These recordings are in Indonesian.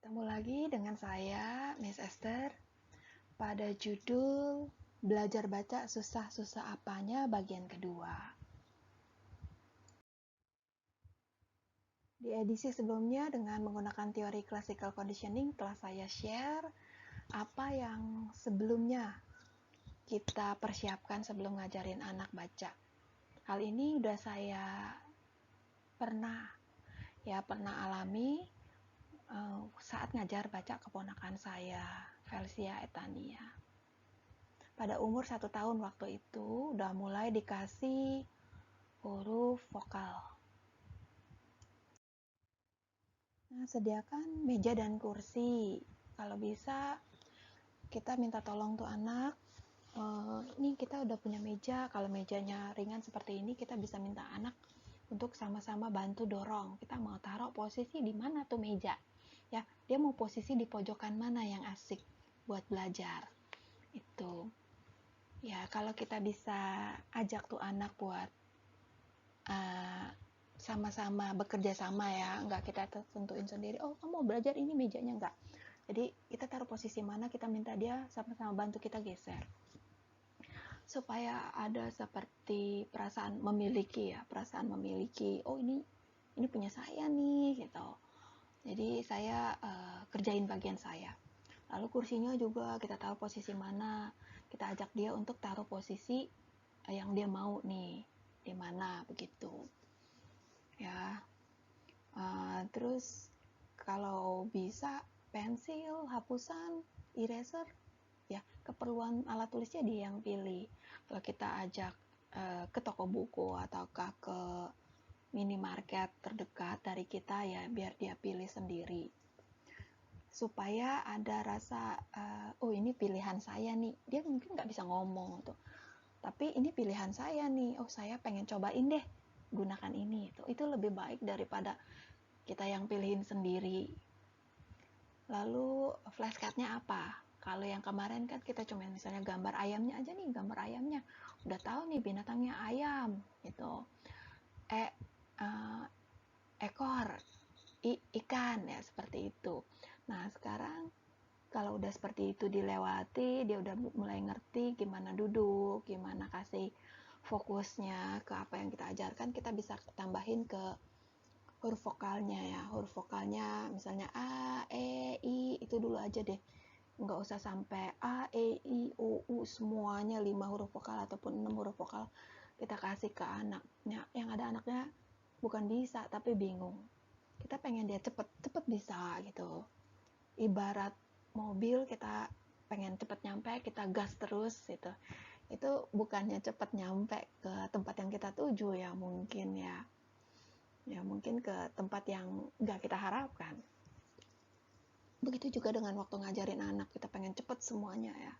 Ketemu lagi dengan saya, Miss Esther, pada judul Belajar Baca Susah-Susah Apanya bagian kedua. Di edisi sebelumnya dengan menggunakan teori classical conditioning telah saya share apa yang sebelumnya kita persiapkan sebelum ngajarin anak baca. Hal ini udah saya pernah alami saat ngajar baca keponakan saya, Felsia Etania. Pada umur 1 tahun waktu itu udah mulai dikasih huruf vokal. Nah, sediakan meja dan kursi. Kalau bisa kita minta tolong tuh anak, ini kita udah punya meja, kalau mejanya ringan seperti ini kita bisa minta anak untuk sama-sama bantu dorong. Kita mau taruh posisi di mana tuh meja. Ya, dia mau posisi di pojokan mana yang asik buat belajar. Itu. Ya, kalau kita bisa ajak tuh anak buat sama-sama bekerja sama ya, nggak kita tentuin sendiri, oh kamu mau belajar ini mejanya, nggak. Jadi kita taruh posisi mana, kita minta dia sama-sama bantu kita geser. Supaya ada seperti perasaan memiliki ya, oh ini punya saya nih gitu. Jadi saya kerjain bagian saya. Lalu kursinya juga kita taruh posisi mana, kita ajak dia untuk taruh posisi yang dia mau nih, di mana begitu. Ya, terus kalau bisa pensil, hapusan, eraser, ya keperluan alat tulisnya dia yang pilih. Kalau kita ajak ke toko buku ataukah ke minimarket terdekat dari kita, ya biar dia pilih sendiri. Supaya ada rasa, oh ini pilihan saya nih. Dia mungkin nggak bisa ngomong tuh, tapi ini pilihan saya nih. Oh saya pengen cobain deh gunakan ini. Itu lebih baik daripada kita yang pilihin sendiri. Lalu flashcardnya apa? Kalau yang kemarin kan kita cuma misalnya gambar ayamnya aja nih, gambar ayamnya. Udah tahu nih binatangnya ayam gitu. Ekor, ikan ya seperti itu. Nah sekarang kalau udah seperti itu dilewati, dia udah mulai ngerti gimana duduk, gimana kasih fokusnya ke apa yang kita ajarkan, kita bisa tambahin ke huruf vokalnya ya. Huruf vokalnya misalnya A, E, I, itu dulu aja deh. Nggak usah sampai A, E, I, O, U, semuanya 5 huruf vokal ataupun 6 huruf vokal kita kasih ke anaknya. Yang ada anaknya bukan bisa, tapi bingung. Kita pengen dia cepet bisa gitu. Ibarat mobil, kita pengen cepet nyampe, kita gas terus gitu. Itu bukannya cepet nyampe ke tempat yang kita tuju ya, mungkin mungkin ke tempat yang nggak kita harapkan. Begitu juga dengan waktu ngajarin anak, kita pengen cepet semuanya ya.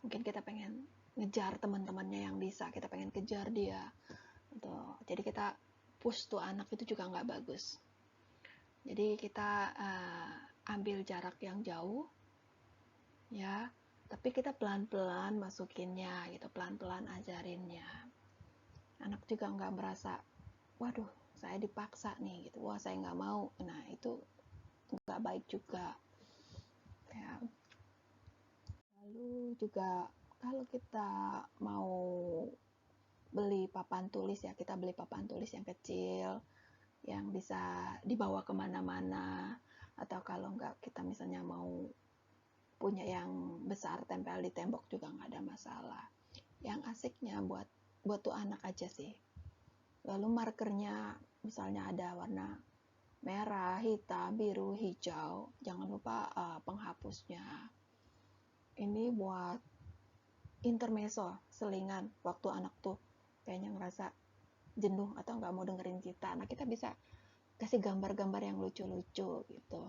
Mungkin kita pengen ngejar teman-temannya yang bisa, kita pengen kejar dia gitu. Jadi kita push tuh anak, itu juga nggak bagus. Jadi kita ambil jarak yang jauh ya, tapi kita pelan-pelan masukinnya gitu, pelan-pelan ajarinnya. Anak juga nggak merasa, waduh saya dipaksa nih gitu, wah saya nggak mau. Nah itu nggak baik juga ya. Lalu juga kalau kita mau beli papan tulis ya, kita beli papan tulis yang kecil yang bisa dibawa kemana-mana, atau kalau nggak kita misalnya mau punya yang besar tempel di tembok juga nggak ada masalah. Yang asiknya buat tuh anak aja sih. Lalu markernya misalnya ada warna merah, hitam, biru, hijau. Jangan lupa penghapusnya. Ini buat intermezzo, selingan waktu anak tuh kayaknya ngerasa jenuh atau nggak mau dengerin kita. Nah kita bisa kasih gambar-gambar yang lucu-lucu gitu.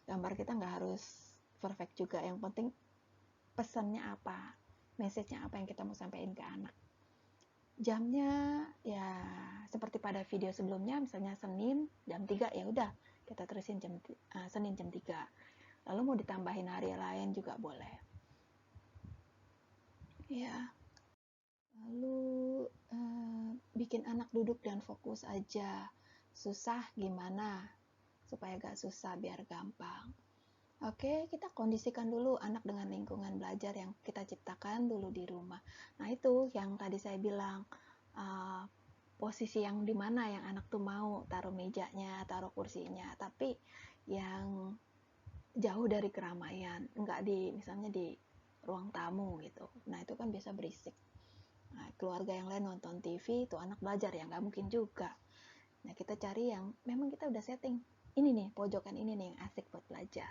Gambar kita nggak harus perfect juga, yang penting pesannya apa, message-nya apa yang kita mau sampaikan ke anak. Jamnya ya seperti pada video sebelumnya, misalnya Senin jam 3, ya udah kita terusin Senin jam 3. Lalu mau ditambahin hari lain juga boleh. Ya. Lalu bikin anak duduk dan fokus aja. Susah gimana? Supaya gak susah, biar gampang. Oke, kita kondisikan dulu anak dengan lingkungan belajar yang kita ciptakan dulu di rumah. Nah, itu yang tadi saya bilang, uh, posisi yang dimana yang anak tuh mau taruh mejanya, taruh kursinya, tapi yang jauh dari keramaian, nggak di misalnya di ruang tamu gitu. Nah, itu kan biasa berisik. Nah, keluarga yang lain nonton TV, tuh anak belajar ya nggak mungkin juga. Nah, kita cari yang memang kita udah setting. Ini nih, pojokan ini nih yang asik buat belajar.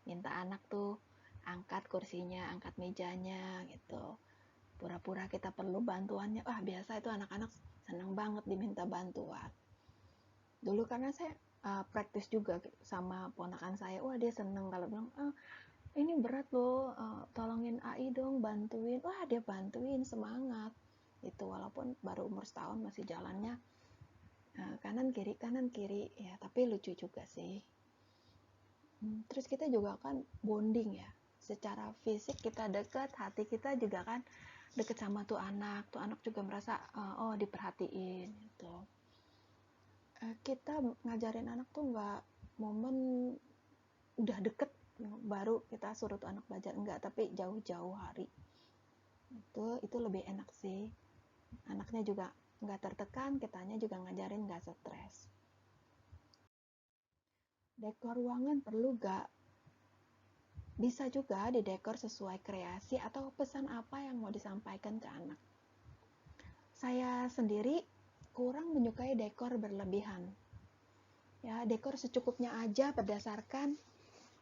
Minta anak tuh angkat kursinya, angkat mejanya gitu. Pura-pura kita perlu bantuannya. Wah, biasa itu anak-anak senang banget diminta bantuan. Dulu karena saya praktis juga sama ponakan saya. Wah, dia seneng kalau bilang, ini berat loh, tolongin AI dong, bantuin. Wah, dia bantuin, semangat. Itu walaupun baru umur setahun masih jalannya kanan kiri ya, tapi lucu juga sih. Terus kita juga kan bonding ya, secara fisik kita dekat, hati kita juga kan deket sama tuh anak juga merasa oh diperhatiin gitu. Kita ngajarin anak tuh nggak momen udah deket baru kita suruh tuh anak belajar, enggak, tapi jauh-jauh hari. Itu lebih enak sih, anaknya juga nggak tertekan, kitanya juga ngajarin nggak stres. Dekor ruangan perlu gak? Bisa juga didekor sesuai kreasi atau pesan apa yang mau disampaikan ke anak. Saya sendiri kurang menyukai dekor berlebihan. Ya, dekor secukupnya aja berdasarkan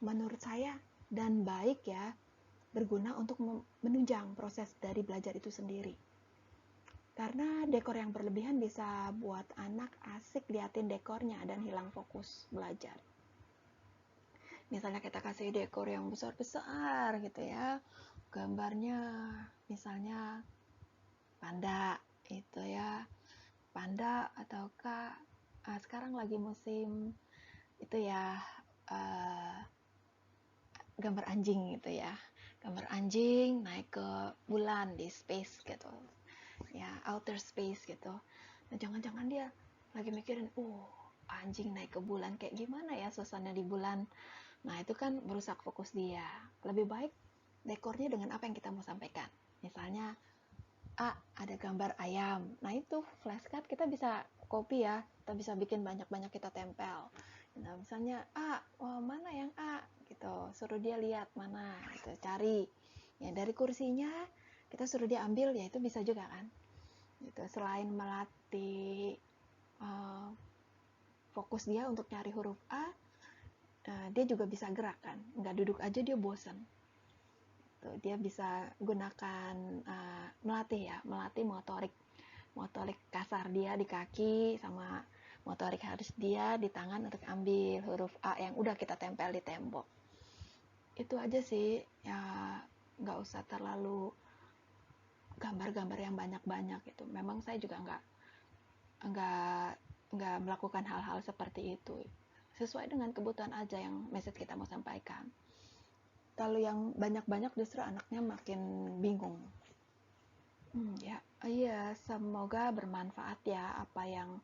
menurut saya dan baik ya, berguna untuk menunjang proses dari belajar itu sendiri. Karena dekor yang berlebihan bisa buat anak asik liatin dekornya dan hilang fokus belajar. Misalnya kita kasih dekor yang besar-besar gitu ya, gambarnya misalnya panda itu ya, panda ataukah sekarang lagi musim itu ya, uh, gambar anjing gitu ya, gambar anjing naik ke bulan di space gitu ya, outer space gitu. Nah, jangan-jangan dia lagi mikirin, anjing naik ke bulan kayak gimana ya suasana di bulan. Nah, itu kan merusak fokus dia. Lebih baik dekornya dengan apa yang kita mau sampaikan. Misalnya, ada gambar ayam. Nah, itu flashcard kita bisa copy ya. Kita bisa bikin banyak-banyak kita tempel. Nah, misalnya, mana yang A? Gitu. Suruh dia lihat mana. Gitu. Cari. Ya, dari kursinya, kita suruh dia ambil, ya itu bisa juga kan. Gitu. Selain melatih fokus dia untuk nyari huruf A, dia juga bisa gerak kan, nggak duduk aja dia bosan. Tuh, dia bisa gunakan melatih motorik kasar dia di kaki sama motorik halus dia di tangan untuk ambil huruf A yang udah kita tempel di tembok. Itu aja sih ya, nggak usah terlalu gambar-gambar yang banyak-banyak gitu. Memang saya juga nggak nggak melakukan hal-hal seperti itu, sesuai dengan kebutuhan aja yang message kita mau sampaikan. Kalau yang banyak-banyak justru anaknya makin bingung. Ya, iya, semoga bermanfaat ya apa yang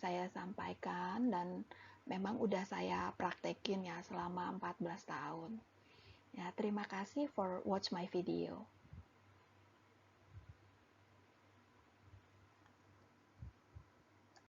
saya sampaikan, dan memang udah saya praktekin ya selama 14 tahun. Ya, terima kasih for watch my video.